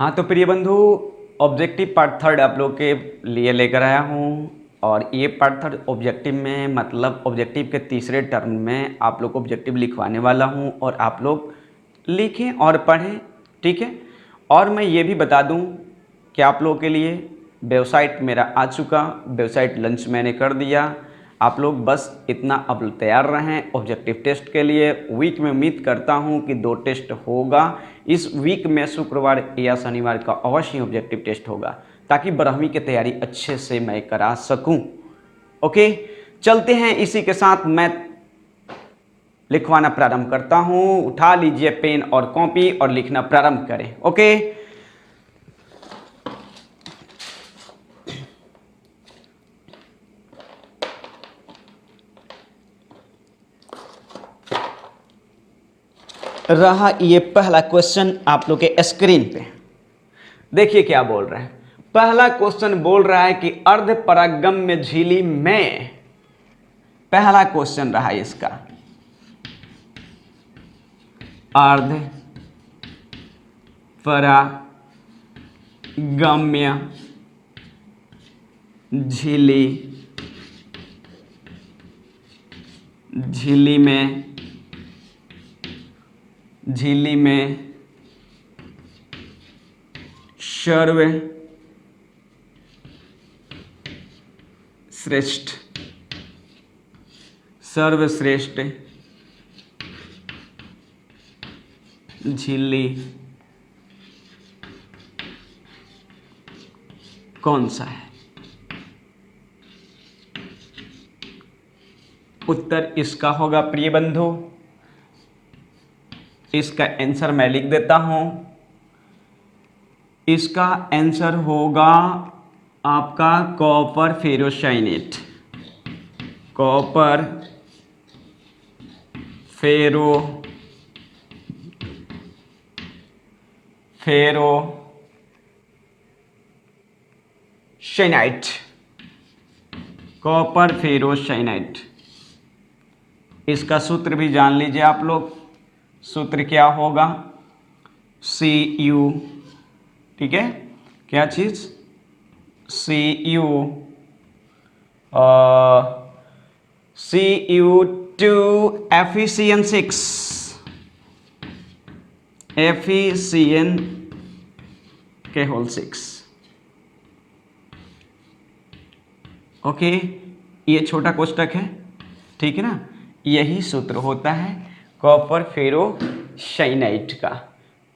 हाँ तो प्रिय बंधु, ऑब्जेक्टिव पार्ट थर्ड आप लोग के लिए लेकर आया हूँ। और ये पार्ट थर्ड ऑब्जेक्टिव में मतलब ऑब्जेक्टिव के तीसरे टर्म में आप लोग को ऑब्जेक्टिव लिखवाने वाला हूँ और आप लोग लिखें और पढ़ें, ठीक है। और मैं ये भी बता दूँ कि आप लोगों के लिए वेबसाइट मेरा आ चुका, वेबसाइट लंच मैंने कर दिया। आप लोग बस इतना अब तैयार रहें ऑब्जेक्टिव टेस्ट के लिए। वीक में उम्मीद करता हूं कि 2 टेस्ट होगा इस वीक में, शुक्रवार या शनिवार का अवश्य ऑब्जेक्टिव टेस्ट होगा, ताकि 12वीं की तैयारी अच्छे से मैं करा सकूं। ओके, चलते हैं। इसी के साथ मैं लिखवाना प्रारंभ करता हूं। उठा लीजिए पेन और कॉपी और लिखना प्रारंभ करें। ओके, रहा ये पहला क्वेश्चन आप लोग के स्क्रीन पे। देखिए क्या बोल रहे हैं। पहला क्वेश्चन बोल रहा है कि अर्ध परागम्य झिल्ली में, पहला क्वेश्चन रहा इसका, अर्ध परागम्य झिल्ली में सर्वश्रेष्ठ झिल्ली कौन सा है? उत्तर इसका होगा प्रिय बंधु, इसका आंसर मैं लिख देता हूं। इसका आंसर होगा आपका कॉपर फेरोसाइनेट, कॉपर फेरोसाइनाइट, कॉपर फेरोसाइनाइट। इसका सूत्र भी जान लीजिए आप लोग। सूत्र क्या होगा? Cu, ठीक है, क्या चीज? Cu2 Fe6 के होल 6। ओके, ये छोटा कोष्टक है, ठीक है ना। यही सूत्र होता है कॉपर फेरोसाइनाइट का।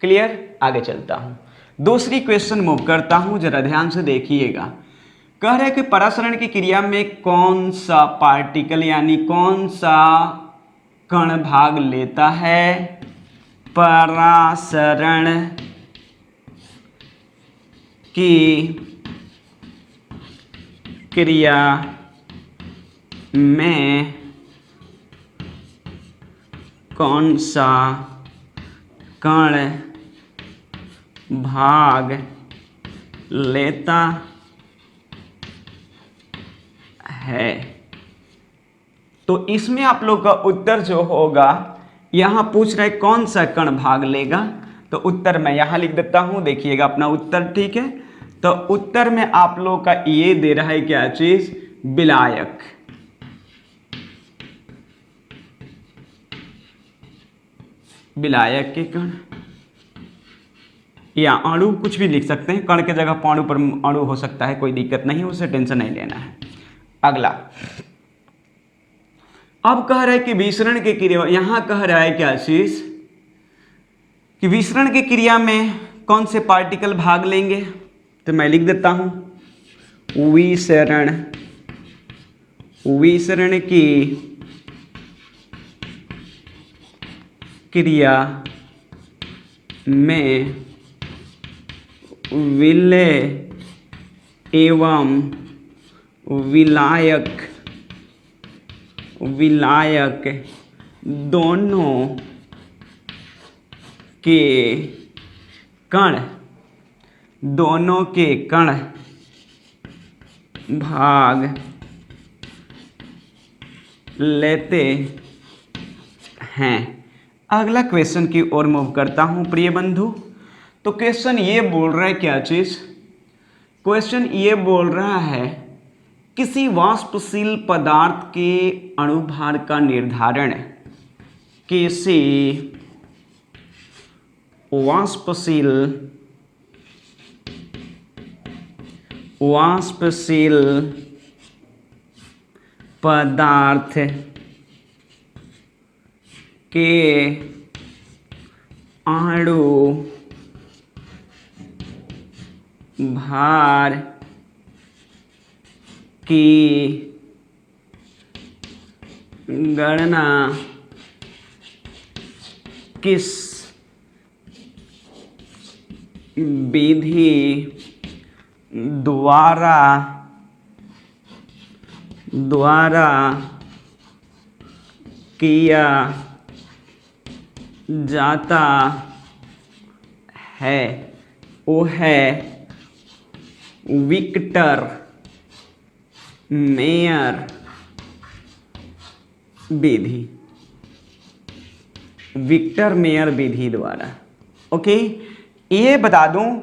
क्लियर? आगे चलता हूं, दूसरी क्वेश्चन मूव करता हूं, जरा ध्यान से देखिएगा। कह रहे हैं कि परासरण की क्रिया में कौन सा पार्टिकल यानी कौन सा कण भाग लेता है? परासरण की क्रिया में कौन सा कण भाग लेता है? तो इसमें आप लोग का उत्तर जो होगा, यहां पूछ रहे कौन सा कण भाग लेगा, तो उत्तर मैं यहां लिख देता हूं। देखिएगा अपना उत्तर, ठीक है। तो उत्तर में आप लोग का ये दे रहा है क्या चीज? विलायक। विलायक के कण या अणु, कुछ भी लिख सकते हैं। कण के जगह पाणु पर अणु हो सकता है, कोई दिक्कत नहीं, उससे टेंशन नहीं लेना है। अगला, अब कह रहा है कि विसरण की क्रिया, यहां कह रहा है क्या चीज? कि विसरण की क्रिया में कौन से पार्टिकल भाग लेंगे? तो मैं लिख देता हूं, विसरण की क्रिया में विलेय एवं विलायक दोनों के कण भाग लेते हैं। अगला क्वेश्चन की ओर मूव करता हूं प्रिय बंधु। तो क्वेश्चन ये बोल रहा है क्या चीज, क्वेश्चन ये बोल रहा है किसी वाष्पशील पदार्थ के अणुभार का निर्धारण किसी वाष्पशील पदार्थ के अणु भार की गणना किस विधि द्वारा किया जाता है, वो है विक्टर मेयर विधि, विक्टर मेयर विधि द्वारा। ओके, ये बता दूं,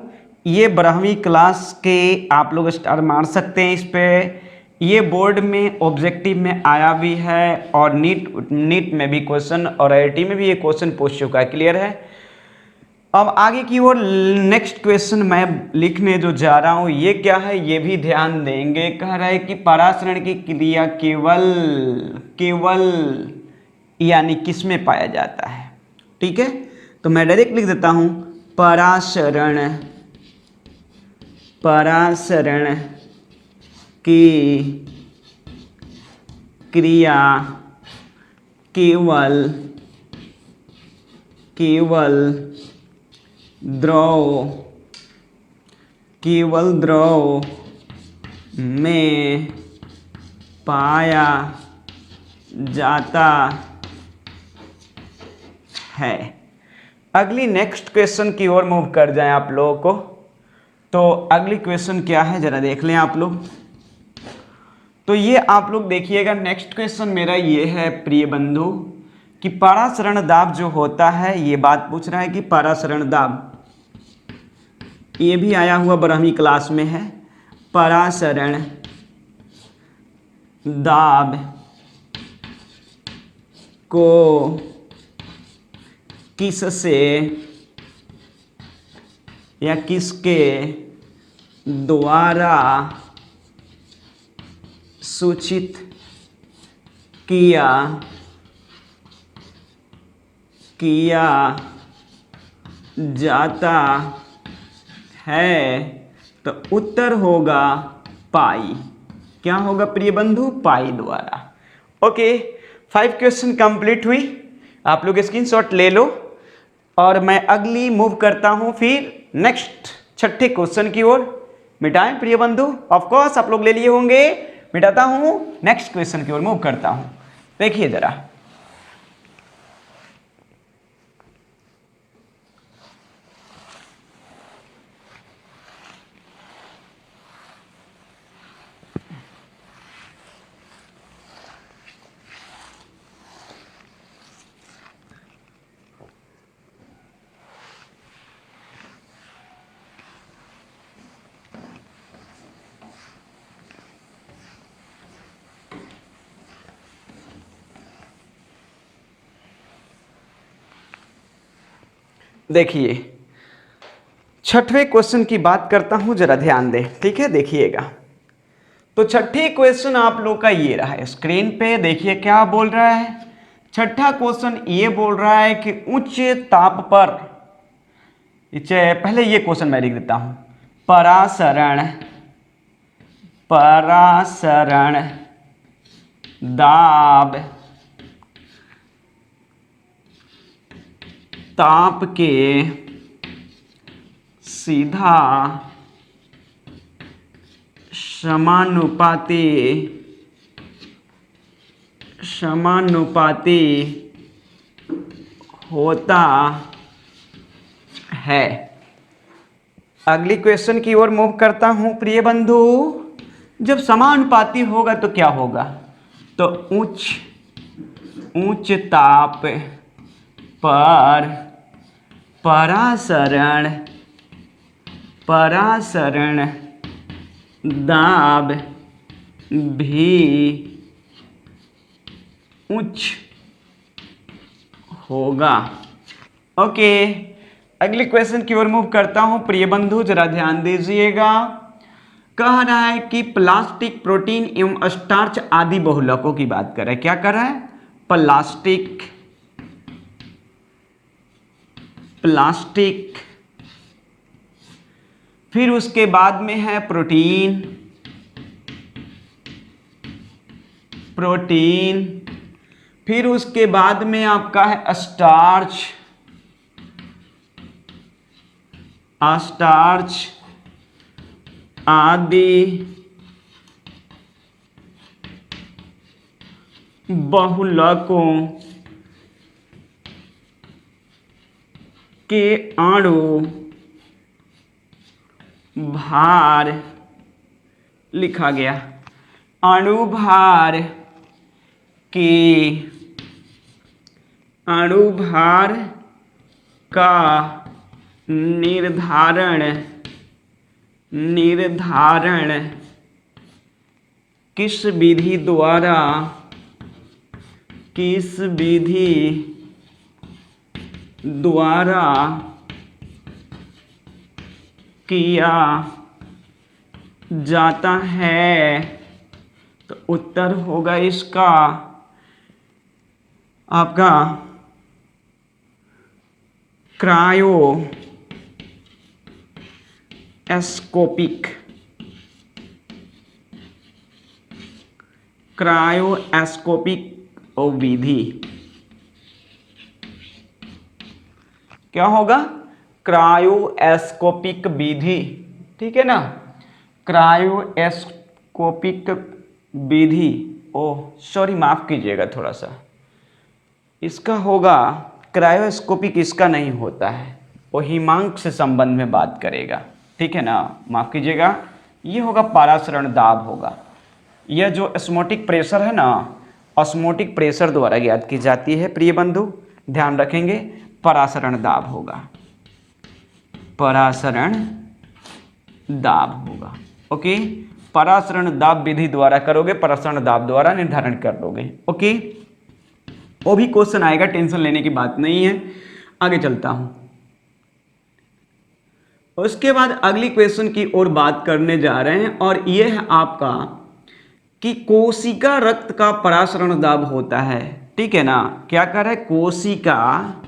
ये 12वीं क्लास के आप लोग स्टार मार सकते हैं इस पे। ये बोर्ड में ऑब्जेक्टिव में आया भी है और नीट में भी क्वेश्चन और आईआईटी में भी ये क्वेश्चन पूछ चुका है। क्लियर है। अब आगे की ओर नेक्स्ट क्वेश्चन मैं लिखने जो जा रहा हूँ ये क्या है, ये भी ध्यान देंगे। कह रहा है कि परासरण की क्रिया केवल यानी किस में पाया जाता है। ठीक है, तो मैं डायरेक्ट लिख देता हूँ परासरण की क्रिया केवल द्रव में पाया जाता है। अगली नेक्स्ट क्वेश्चन की ओर मूव कर जाएं आप लोगों को। तो अगली क्वेश्चन क्या है जरा देख लें आप लोग। तो ये आप लोग देखिएगा, नेक्स्ट क्वेश्चन मेरा ये है प्रिय बंधु कि परासरण दाब जो होता है, ये बात पूछ रहा है कि परासरण दाब, ये भी आया हुआ 12वीं क्लास में है। परासरण दाब को किससे या किसके द्वारा सूचित किया जाता है, तो उत्तर होगा पाई। क्या होगा प्रिय बंधु? पाई द्वारा। ओके, 5 क्वेश्चन कंप्लीट हुई। आप लोग स्क्रीनशॉट ले लो और मैं अगली मूव करता हूं फिर नेक्स्ट 6ठे क्वेश्चन की ओर। मिटाएं प्रिय बंधु, ऑफ कोर्स आप लोग ले लिए होंगे। मिटाता हूं, नेक्स्ट क्वेश्चन की ओर मूव करता हूं। देखिए जरा, देखिए 6ठवें क्वेश्चन की बात करता हूं, जरा ध्यान दें। ठीक है, देखिएगा। तो 6ठे क्वेश्चन आप लोग का ये रहा है स्क्रीन पे। देखिए क्या बोल रहा है। 6ठा क्वेश्चन ये बोल रहा है कि उच्च ताप पर, पहले ये क्वेश्चन मैं लिख देता हूं, परासरण दाब ताप के सीधा समानुपाती होता है। अगली क्वेश्चन की ओर मूव करता हूं प्रिय बंधु। जब समानुपाती होगा तो क्या होगा? तो उच्च ताप पर परासरण परासरण दाब भी उच्च होगा। ओके, अगले क्वेश्चन की ओर मूव करता हूं। प्रिय बंधु जरा ध्यान दीजिएगा। कह रहा है कि प्लास्टिक, प्रोटीन एवं स्टार्च आदि बहुलकों की बात कर रहा है। क्या कर रहा है? प्लास्टिक फिर उसके बाद में है प्रोटीन, फिर उसके बाद में आपका है स्टार्च, आदि बहुलकों के अणु भार लिखा गया। अणुभार का निर्धारण किस विधि द्वारा किया जाता है? तो उत्तर होगा इसका आपका क्रायोस्कोपिक विधि। क्या होगा? क्रायोस्कोपिक विधि। ठीक है ना, क्रायोस्कोपिक विधि। ओह सॉरी, माफ कीजिएगा थोड़ा सा, इसका होगा क्रायोस्कोपिक, इसका नहीं होता है, वो हिमांक से संबंध में बात करेगा। ठीक है ना, माफ कीजिएगा, ये होगा परासरण दाब होगा। यह जो ऑस्मोटिक प्रेशर है ना, ऑस्मोटिक प्रेशर द्वारा ज्ञात की जाती है। प्रिय बंधु ध्यान रखेंगे, परासरण दाब होगा, परासरण दाब होगा। ओके, परासरण दाब विधि द्वारा करोगे, परासरण दाब द्वारा निर्धारण कर लोगे। ओके, वो भी क्वेश्चन आएगा, टेंशन लेने की बात नहीं है। आगे चलता हूं। उसके बाद अगली क्वेश्चन की ओर बात करने जा रहे हैं, और यह है आपका कि कोशिका रक्त का परासरण दाब होता है। ठीक है ना, क्या कर रहा है? कोशिका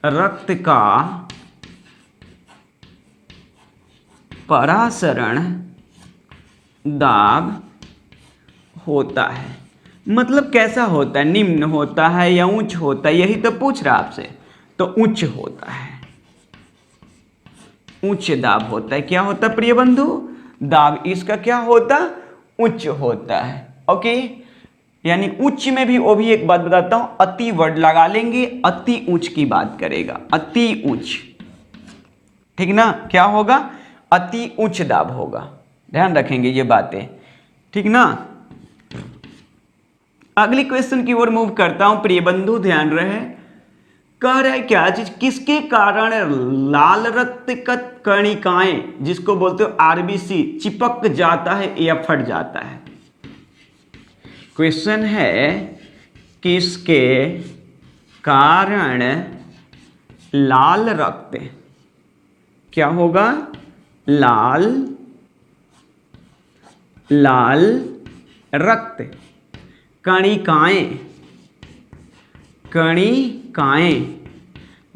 रक्त का परासरण दाब होता है। मतलब कैसा होता है? निम्न होता है या उच्च होता है? यही तो पूछ रहा आपसे। तो उच्च होता है, उच्च दाब होता है। क्या होता है प्रिय बंधु? दाब इसका क्या होता? उच्च होता है। ओके, यानी उच्च में भी, वो भी एक बात बताता हूं, अति वर्ड लगा लेंगे, अति उच्च की बात करेगा, अति उच्च। ठीक ना, क्या होगा? अति उच्च दाब होगा। ध्यान रखेंगे ये बातें। ठीक ना, अगली क्वेश्चन की ओर मूव करता हूं। प्रिय बंधु ध्यान रहे, कह रहा है क्या चीज, किसके कारण लाल रक्त कणिकाएं, जिसको बोलते हो आरबीसी, चिपक जाता है या फट जाता है? क्वेश्चन है, किसके कारण लाल रक्त, क्या होगा? लाल रक्त कणिकाएं,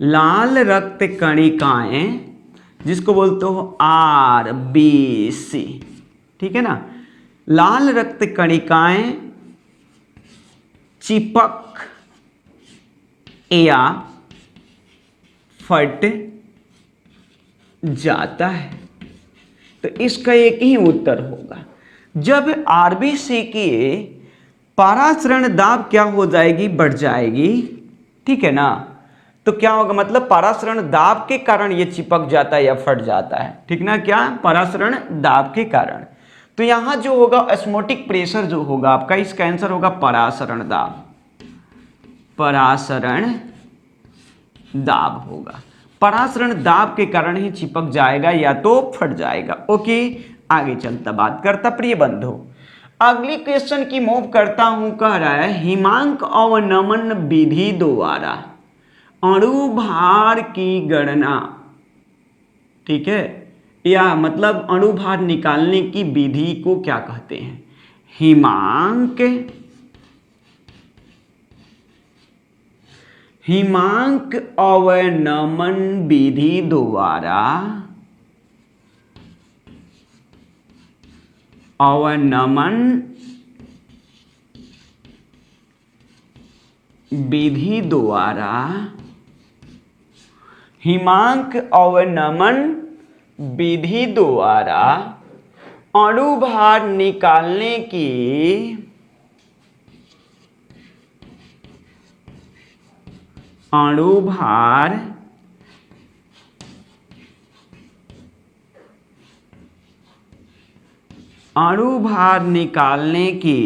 लाल रक्त कणिकाएं, जिसको बोलते हो आरबीसी। ठीक है ना, लाल रक्त कणिकाएं चिपक या फट जाता है। तो इसका एक ही उत्तर होगा, जब आरबीसी की परासरण दाब क्या हो जाएगी? बढ़ जाएगी। ठीक है ना, तो क्या होगा? मतलब परासरण दाब के कारण ये चिपक जाता है या फट जाता है। ठीक ना, क्या? परासरण दाब के कारण। तो यहां जो होगा ऑस्मोटिक प्रेशर जो होगा आपका, इसका आंसर होगा परासरण दाब। परासरण दाब होगा। परासरण दाब के कारण ही चिपक जाएगा या तो फट जाएगा। ओके, आगे चलता बात करता प्रिय बंधु, अगली क्वेश्चन की मूव करता हूं। कह रहा है हिमांक अवनमन विधि द्वारा अणुभार की गणना, ठीक है, या मतलब अणुभार निकालने की विधि को क्या कहते हैं? हिमांक अवनमन विधि द्वारा हिमांक अवनमन विधि द्वारा अणुभार निकालने की अणुभार निकालने की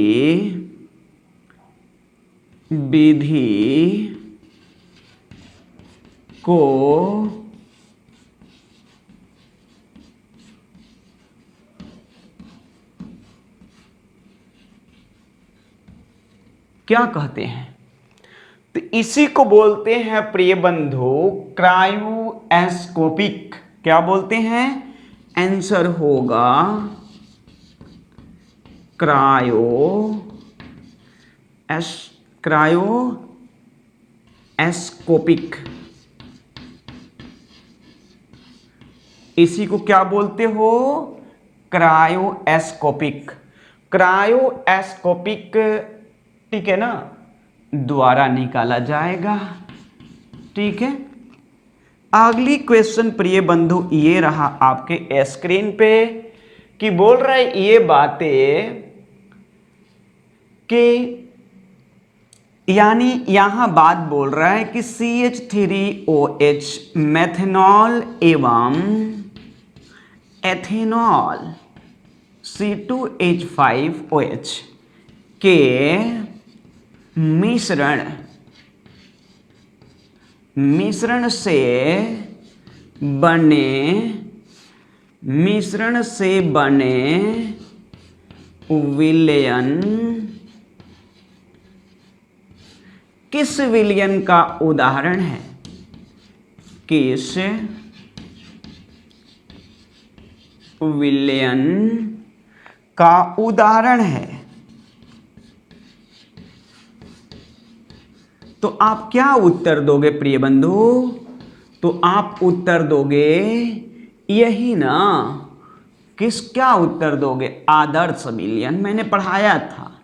विधि को क्या कहते हैं? तो इसी को बोलते हैं प्रिय बंधु क्रायोस्कोपिक। क्या बोलते हैं? आंसर होगा क्रायोस्कोपिक। इसी को क्या बोलते हो? क्रायोस्कोपिक। क्रायोस्कोपिक, ठीक है ना, द्वारा निकाला जाएगा। ठीक है, अगली क्वेश्चन प्रिय बंधु ये रहा आपके स्क्रीन पे कि बोल रहा है ये बातें कि यानी यहां बात बोल रहा है कि CH3OH मेथनॉल एवं एथेनॉल C2H5OH के मिश्रण से बने विलयन किस विलयन का उदाहरण है? किस विलयन का उदाहरण है? तो आप क्या उत्तर दोगे प्रिय बंधु? तो आप उत्तर दोगे यही ना, क्या उत्तर दोगे? आदर्श विलयन। मैंने पढ़ाया था,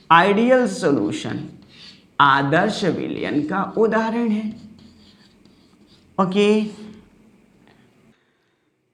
आइडियल सॉल्यूशन आदर्श विलयन का उदाहरण है। ओके,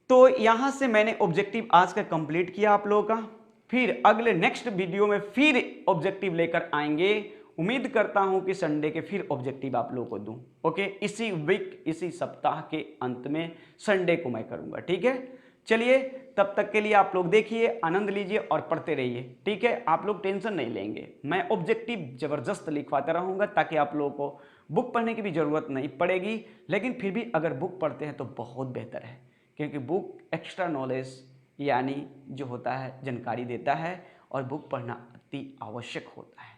तो यहां से मैंने ऑब्जेक्टिव आज का कंप्लीट किया आप लोगों का। फिर अगले नेक्स्ट वीडियो में फिर ऑब्जेक्टिव लेकर आएंगे। उम्मीद करता हूं कि संडे के फिर ऑब्जेक्टिव आप लोगों को दूं। ओके, इसी वीक इसी सप्ताह के अंत में संडे को मैं करूंगा। ठीक है, चलिए तब तक के लिए आप लोग देखिए, आनंद लीजिए और पढ़ते रहिए। ठीक है, आप लोग टेंशन नहीं लेंगे, मैं ऑब्जेक्टिव जबरदस्त लिखवाता रहूंगा ताकि आप लोगों को बुक पढ़ने की भी जरूरत नहीं पड़ेगी। लेकिन फिर भी अगर बुक पढ़ते हैं तो बहुत बेहतर है, क्योंकि बुक एक्स्ट्रा नॉलेज यानी जो होता है जानकारी देता है, और बुक पढ़ना अति आवश्यक होता है।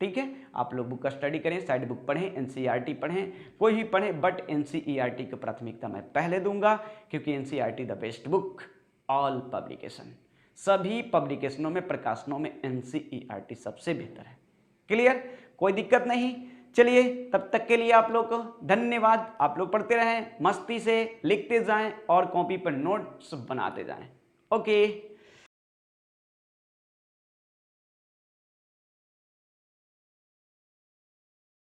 ठीक है, आप लोग बुक का स्टडी करें, साइड बुक पढ़ें, NCERT पढ़ें, कोई भी पढ़ें, बट NCERT को प्राथमिकता मैं पहले दूंगा, क्योंकि NCERT the best book all publication. सभी पब्लिकेशनों में, प्रकाशनों में NCERT सबसे बेहतर है। क्लियर, कोई दिक्कत नहीं। चलिए तब तक के लिए आप लोग को धन्यवाद। आप लोग पढ़ते रहें, मस्ती से लिखते जाएं और कॉपी पर नोट्स बनाते जाएं। ओके।